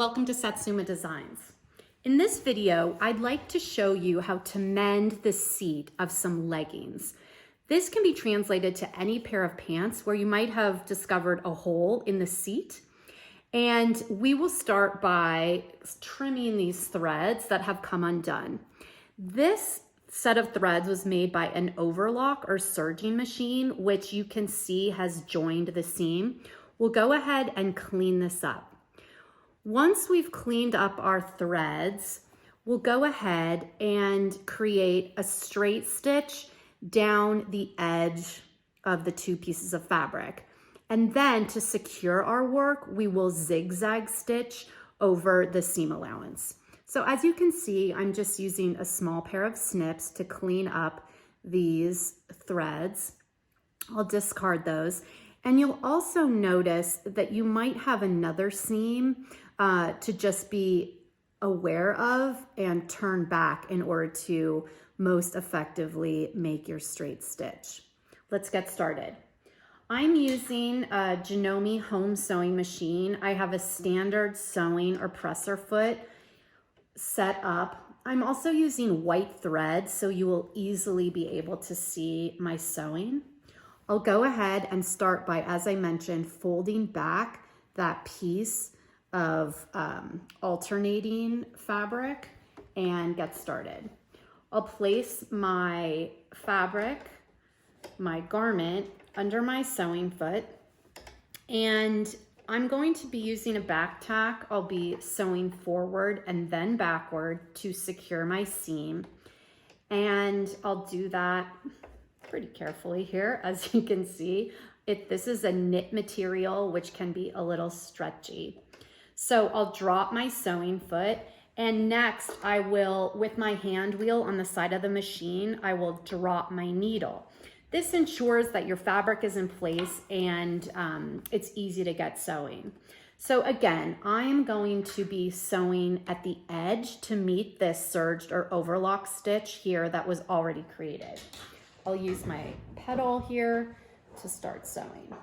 welcome to Satsuma Designs. In this video, I'd like to show you how to mend the seat of some leggings. This can be translated to any pair of pants where you might have discovered a hole in the seat. And we will start by trimming these threads that have come undone. This set of threads was made by an overlock or serging machine, which you can see has joined the seam. We'll go ahead and clean this up. Once we've cleaned up our threads, we'll go ahead and create a straight stitch down the edge of the two pieces of fabric. And then to secure our work, we will zigzag stitch over the seam allowance. So as you can see, I'm just using a small pair of snips to clean up these threads. I'll discard those. And you'll also notice that you might have another seam to just be aware of and turn back in order to most effectively make your straight stitch. Let's get started. I'm using a Janome home sewing machine. I have a standard sewing or presser foot set up. I'm also using white thread so you will easily be able to see my sewing. I'll go ahead and start by, as I mentioned, folding back that piece of alternating fabric and get started. I'll place my fabric, my garment, under my sewing foot, and I'm going to be using a back tack. I'll be sewing forward and then backward to secure my seam, and I'll do that pretty carefully here. As you can see, this is a knit material, which can be a little stretchy. So I'll drop my sewing foot, and next I will, with my hand wheel on the side of the machine, I will drop my needle. This ensures that your fabric is in place and it's easy to get sewing. So again, I'm going to be sewing at the edge to meet this serged or overlock stitch here that was already created. I'll use my pedal here to start sewing.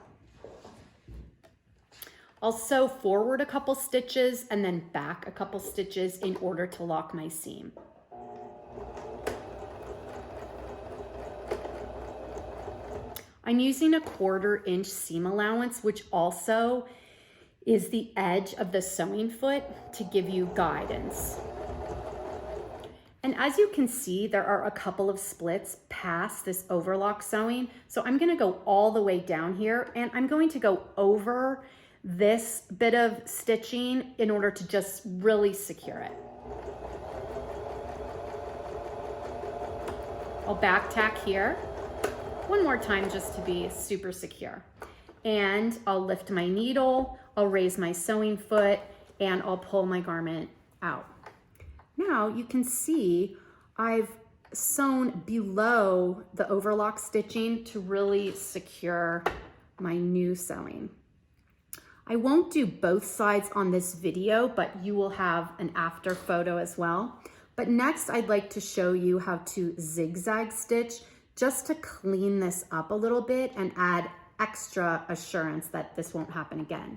I'll sew forward a couple stitches and then back a couple stitches in order to lock my seam. I'm using a 1/4 inch seam allowance, which also is the edge of the sewing foot to give you guidance. And as you can see, there are a couple of splits past this overlock sewing. So I'm gonna go all the way down here, and I'm going to go over this bit of stitching in order to just really secure it. I'll back tack here one more time just to be super secure. And I'll lift my needle, I'll raise my sewing foot, and I'll pull my garment out. Now you can see I've sewn below the overlock stitching to really secure my new sewing. I won't do both sides on this video, but you will have an after photo as well. But next I'd like to show you how to zigzag stitch just to clean this up a little bit and add extra assurance that this won't happen again.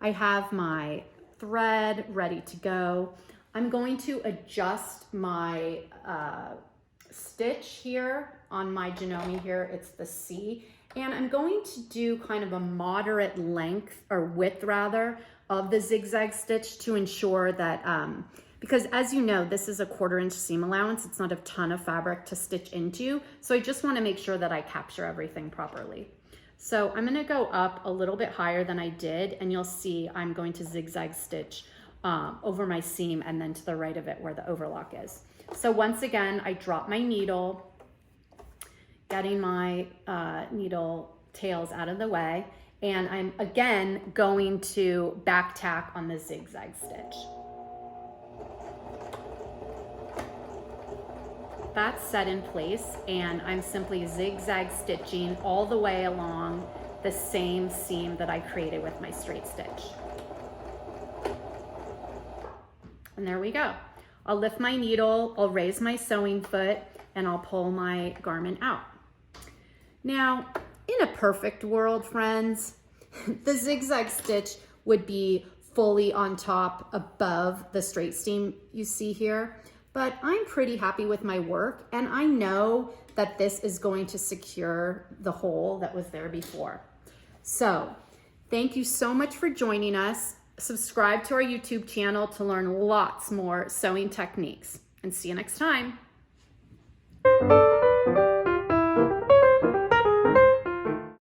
I have my thread ready to go. I'm going to adjust my stitch here on my Janome here, it's the C, and I'm going to do kind of a moderate length or width rather of the zigzag stitch to ensure that, because as you know, this is a 1/4 inch seam allowance, it's not a ton of fabric to stitch into, so I just wanna make sure that I capture everything properly. So I'm gonna go up a little bit higher than I did, and you'll see I'm going to zigzag stitch over my seam and then to the right of it where the overlock is. So once again, I drop my needle, getting my needle tails out of the way, and I'm again going to back tack on the zigzag stitch. That's set in place, and I'm simply zigzag stitching all the way along the same seam that I created with my straight stitch. And there we go. I'll lift my needle, I'll raise my sewing foot, and I'll pull my garment out. Now, in a perfect world, friends, the zigzag stitch would be fully on top above the straight seam you see here, but I'm pretty happy with my work, and I know that this is going to secure the hole that was there before. So thank you so much for joining us. Subscribe to our YouTube channel to learn lots more sewing techniques, and see you next time.